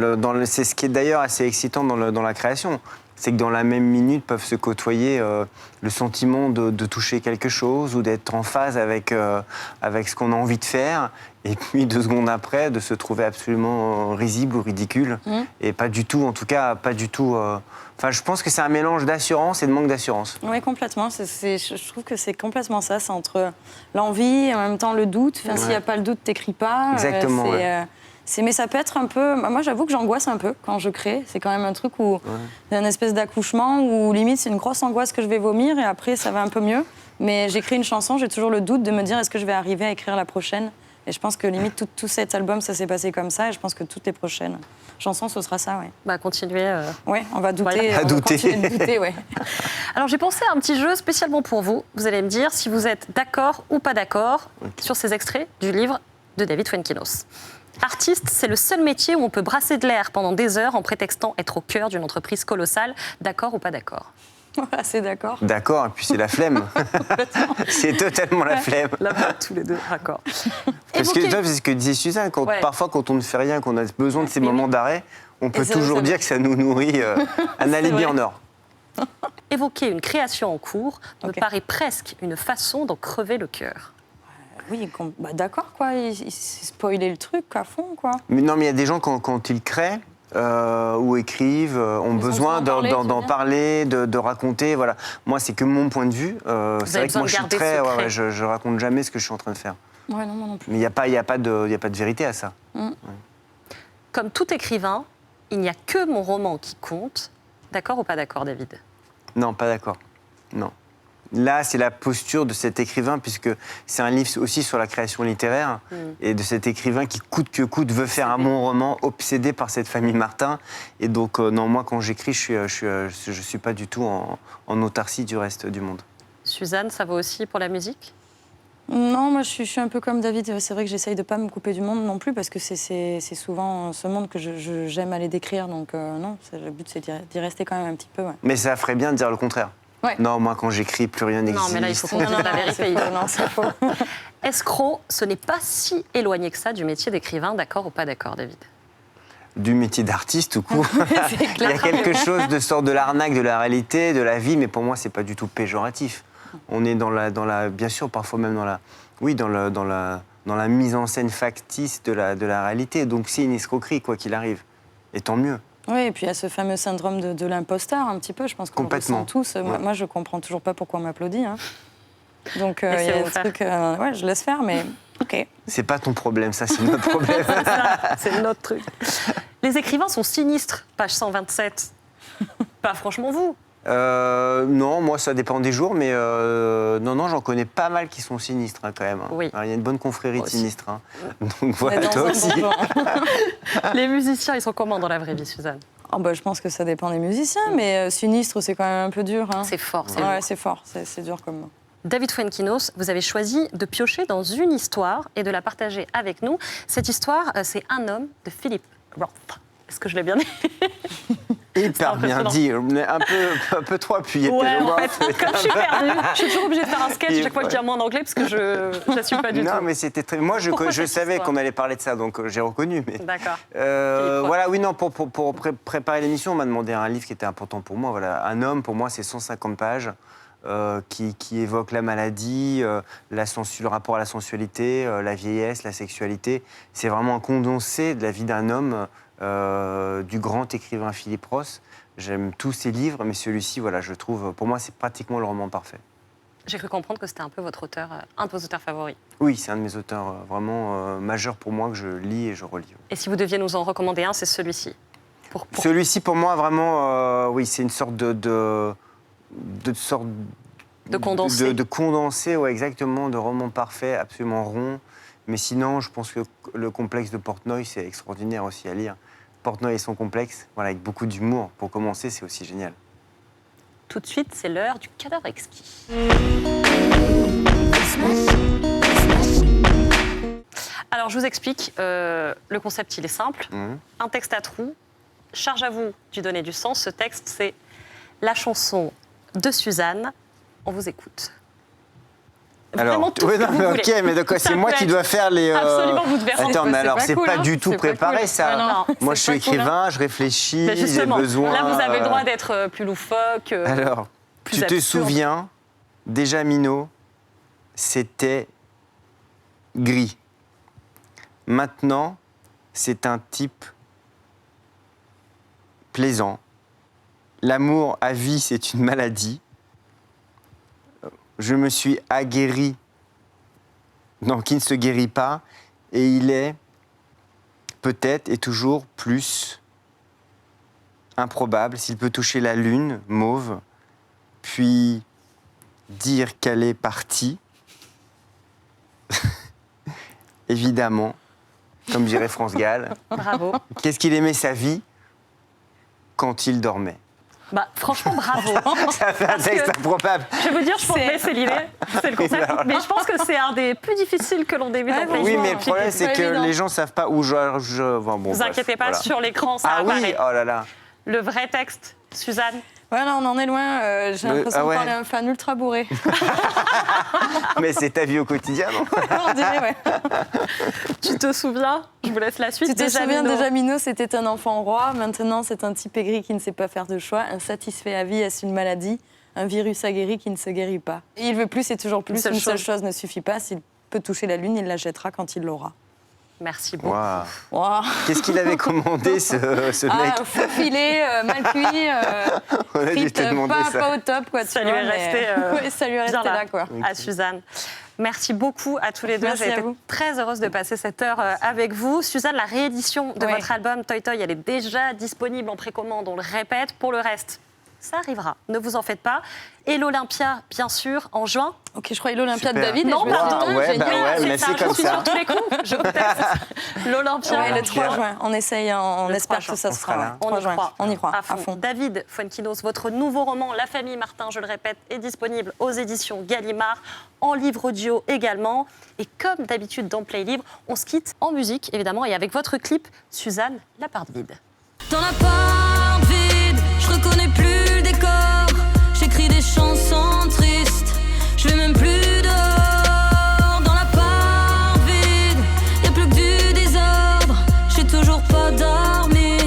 c'est ce qui est d'ailleurs assez excitant dans la création. C'est que dans la même minute peuvent se côtoyer le sentiment de toucher quelque chose ou d'être en phase avec ce qu'on a envie de faire, et puis 2 secondes après de se trouver absolument risible ou ridicule, et pas du tout, en tout cas, pas du tout. Enfin, je pense que c'est un mélange d'assurance et de manque d'assurance. Oui, complètement. Je trouve que c'est complètement ça. C'est entre l'envie et en même temps le doute. Enfin, s'il n'y a pas le doute, t'écris pas. Exactement, Mais ça peut être un peu... Moi, j'avoue que j'angoisse un peu quand je crée. C'est quand même un truc où il y a une espèce d'accouchement où limite c'est une grosse angoisse que je vais vomir et après ça va un peu mieux. Mais j'écris une chanson, j'ai toujours le doute de me dire est-ce que je vais arriver à écrire la prochaine. Et je pense que limite tout cet album, ça s'est passé comme ça. Et je pense que toutes les prochaines chansons, ce sera ça, oui. Bah, continuez. Oui, on va douter. Voilà. On va douter. continuer de douter, ouais. Alors, j'ai pensé à un petit jeu spécialement pour vous. Vous allez me dire si vous êtes d'accord ou pas d'accord sur ces extraits du livre de David Fuenquinos. Artiste, c'est le seul métier où on peut brasser de l'air pendant des heures en prétextant être au cœur d'une entreprise colossale. D'accord ou pas d'accord? Assez d'accord. D'accord, et puis c'est la flemme. C'est totalement la flemme. Là, tous les deux, d'accord. Parce que c'est ce que disait Suzanne, parfois quand on ne fait rien, qu'on a besoin de ces moments d'arrêt, on peut c'est toujours vrai, c'est dire que ça nous nourrit un alibi vrai. en or. Évoquer une création en cours me Ok. paraît presque une façon d'en crever le cœur. Oui, d'accord, quoi. Il spoilé le truc à fond, quoi. Mais non, mais il y a des gens, quand ils créent ou écrivent, ont besoin d'en parler, tu veux d'en dire parler, de raconter. Voilà. Moi, c'est que mon point de vue. C'est vrai que besoin moi, de je suis garder très. secret. Je raconte jamais ce que je suis en train de faire. Ouais, non, moi non plus. Mais il n'y a pas de vérité à ça. Comme tout écrivain, il n'y a que mon roman qui compte. D'accord ou pas d'accord, David? Non, pas d'accord. Non. Là, c'est la posture de cet écrivain, puisque c'est un livre aussi sur la création littéraire, et de cet écrivain qui, coûte que coûte, veut faire un bon roman, obsédé par cette famille Martin. Et donc, non, moi, quand j'écris, je suis pas du tout en autarcie du reste du monde. Suzanne, ça vaut aussi pour la musique? Non, moi je suis un peu comme David. C'est vrai que j'essaye de pas me couper du monde non plus parce que c'est souvent ce monde que j'aime aller décrire. Donc non, le but c'est d'y rester quand même un petit peu. Ouais. Mais ça ferait bien de dire le contraire. Ouais. Non, moi, quand j'écris, plus rien n'existe. Non, mais là, il faut qu'on dise la vérité. c'est faux, non, c'est faux. Escroc, ce n'est pas si éloigné que ça du métier d'écrivain. D'accord ou pas d'accord, David? Du métier d'artiste, tout court. C'est Il y a clair. quelque chose de sorte de l'arnaque, de la réalité, de la vie, mais pour moi, c'est pas du tout péjoratif. On est dans la, bien sûr, parfois même dans la mise en scène factice de la réalité. Donc c'est une escroquerie, quoi qu'il arrive. Et tant mieux. Oui, et puis il y a ce fameux syndrome de l'imposteur un petit peu. Je pense qu'on le Complètement. ressent tous. Ouais. Moi, je comprends toujours pas pourquoi on m'applaudit. Hein. Donc il y Laissez-vous a un faire. truc. Ouais, je laisse faire, mais ok. C'est pas ton problème, ça, c'est notre problème. C'est notre truc. Les écrivains sont sinistres, page 127. Pas franchement vous. Non, moi ça dépend des jours, mais non, j'en connais pas mal qui sont sinistres quand même. Oui. Alors, il y a une bonne confrérie de Aussi. sinistres. Donc voilà, Dans toi un aussi. bon genre. Les musiciens, ils sont comment dans la vraie vie, Suzanne? Oh, bah, je pense que ça dépend des musiciens, mais sinistre, c'est quand même un peu dur. Hein. C'est fort, c'est Ouais, lourd. c'est fort, c'est dur comme mot. David Fuenquinos, vous avez choisi de piocher dans une histoire et de la partager avec nous. Cette histoire, c'est Un homme de Philip Roth. Est-ce que je l'ai bien dit? Hyper bien impressionnant. dit, un peu trop appuyé. Ouais, tellement en fait, comme je suis perdue, je suis toujours obligée de faire un sketch à chaque fois que je dis un mot en anglais parce que je n'assume pas du Non, tout. mais c'était très. Moi, Pourquoi je cette savais histoire qu'on allait parler de ça, donc j'ai reconnu. Mais... D'accord. Voilà, oui, non, pour préparer l'émission, on m'a demandé un livre qui était important pour moi. Voilà, Un homme, pour moi, c'est 150 pages qui évoque la maladie, le rapport à la sensualité, la vieillesse, la sexualité. C'est vraiment un condensé de la vie d'un homme, du grand écrivain Philip Roth. J'aime tous ses livres, mais celui-ci, voilà, je trouve, pour moi, c'est pratiquement le roman parfait. J'ai cru comprendre que c'était un peu votre auteur, un de vos auteurs favoris. Oui, c'est un de mes auteurs vraiment majeurs pour moi que je lis et je relis. Et si vous deviez nous en recommander un, c'est celui-ci. Pour- Celui-ci, pour moi, vraiment, oui, c'est une sorte de condensé. de condensé, ouais, exactement, de roman parfait, absolument rond. Mais sinon, je pense que le complexe de Portnoy, c'est extraordinaire aussi à lire. Portnoy et son complexe, voilà, avec beaucoup d'humour. Pour commencer, c'est aussi génial. Tout de suite, c'est l'heure du cadavre exquis. Alors, je vous explique. Le concept, il est simple. Un texte à trous. Charge à vous d'y donner du sens. Ce texte, c'est la chanson de Suzanne. On vous écoute. Vraiment tout ce que vous voulez. ok, mais de quoi Ça c'est moi peut qui être- dois faire les. Absolument, vous devez Attends, mais c'est alors pas c'est cool, pas hein. du tout C'est pas préparé cool. ça. Ouais, non, Moi, je c'est suis pas cool, hein. écrivain, je réfléchis, Mais j'ai justement, besoin. là, vous avez le droit d'être plus loufoque. Alors, plus tu te absurde. souviens, déjà Minot, c'était gris. Maintenant, c'est un type plaisant. L'amour à vie, c'est une maladie. Je me suis aguerri, non, qui ne se guérit pas, et il est peut-être et toujours plus improbable s'il peut toucher la lune mauve, puis dire qu'elle est partie. Évidemment, comme dirait France Gall, Bravo. qu'est-ce qu'il aimait sa vie quand il dormait. Bah, franchement, bravo. Ça fait un texte improbable. Je vais vous dire, je pense que c'est l'idée, c'est le concept. alors là. Mais je pense que c'est un des plus difficiles que l'on débute Ouais, dans bon, Oui, Playboy. mais le problème, c'est pas que évident. les gens ne savent pas où bon, Vous bref, inquiétez pas, voilà. sur l'écran, ça Ah oui, apparaît. oh là là. Le vrai texte, Suzanne. Ouais, là, on en est loin. J'ai l'impression ouais. de parler à un fan ultra bourré. Mais c'est ta vie au quotidien, non? On dirait, ouais. Tu te souviens? Je vous laisse la suite. Tu te souviens, Minot. déjà Minot, c'était un enfant roi. Maintenant, c'est un type aigri qui ne sait pas faire de choix. Insatisfait à vie, est-ce une maladie? Un virus aguerri qui ne se guérit pas. Et il veut plus et toujours plus. Une seule chose ne suffit pas. S'il peut toucher la lune, il la jettera quand il l'aura. Merci beaucoup. Waouh. Wow. Qu'est-ce qu'il avait commandé, ce mec? Ah, faux filet, mal cuit, On a dû frites, te demander ça. pas au top, quoi. Ça tu lui vois, est mais- resté, Ouais, ça lui est bien resté là, quoi. À Suzanne. Merci beaucoup à tous les deux. Merci J'ai à été vous. très heureuse de passer cette heure avec vous. Suzanne, la réédition de Ouais. votre album Toy Toy, elle est déjà disponible en précommande, on le répète. Pour le reste, ça arrivera, ne vous en faites pas. Et l'Olympia, bien sûr, en juin. Ok, je croyais l'Olympia de Super. David. et Non, je me suis dit, pardon, putain, ouais, génial. bah ouais, mais c'est je comme suis ça. sur tous les coups. Je vous teste. L'Olympia. Ouais, le Olympia. 3 juin, on essaye, on Le espère 3 que ça juin, on sera. sera là. ouais. On 3 y juin. croit. On y croit, à à fond. fond. David Fuenquinos, votre nouveau roman, La famille Martin, je le répète, est disponible aux éditions Gallimard, en livre audio également. Et comme d'habitude dans Play Libre, on se quitte en musique, évidemment, et avec votre clip, Suzanne, la part vide. Dans la part vide, je reconnais plus le décor. J'écris des chansons tristes, je vais même plus dehors. Dans la part vide, y'a plus que du désordre. J'ai toujours pas dormi,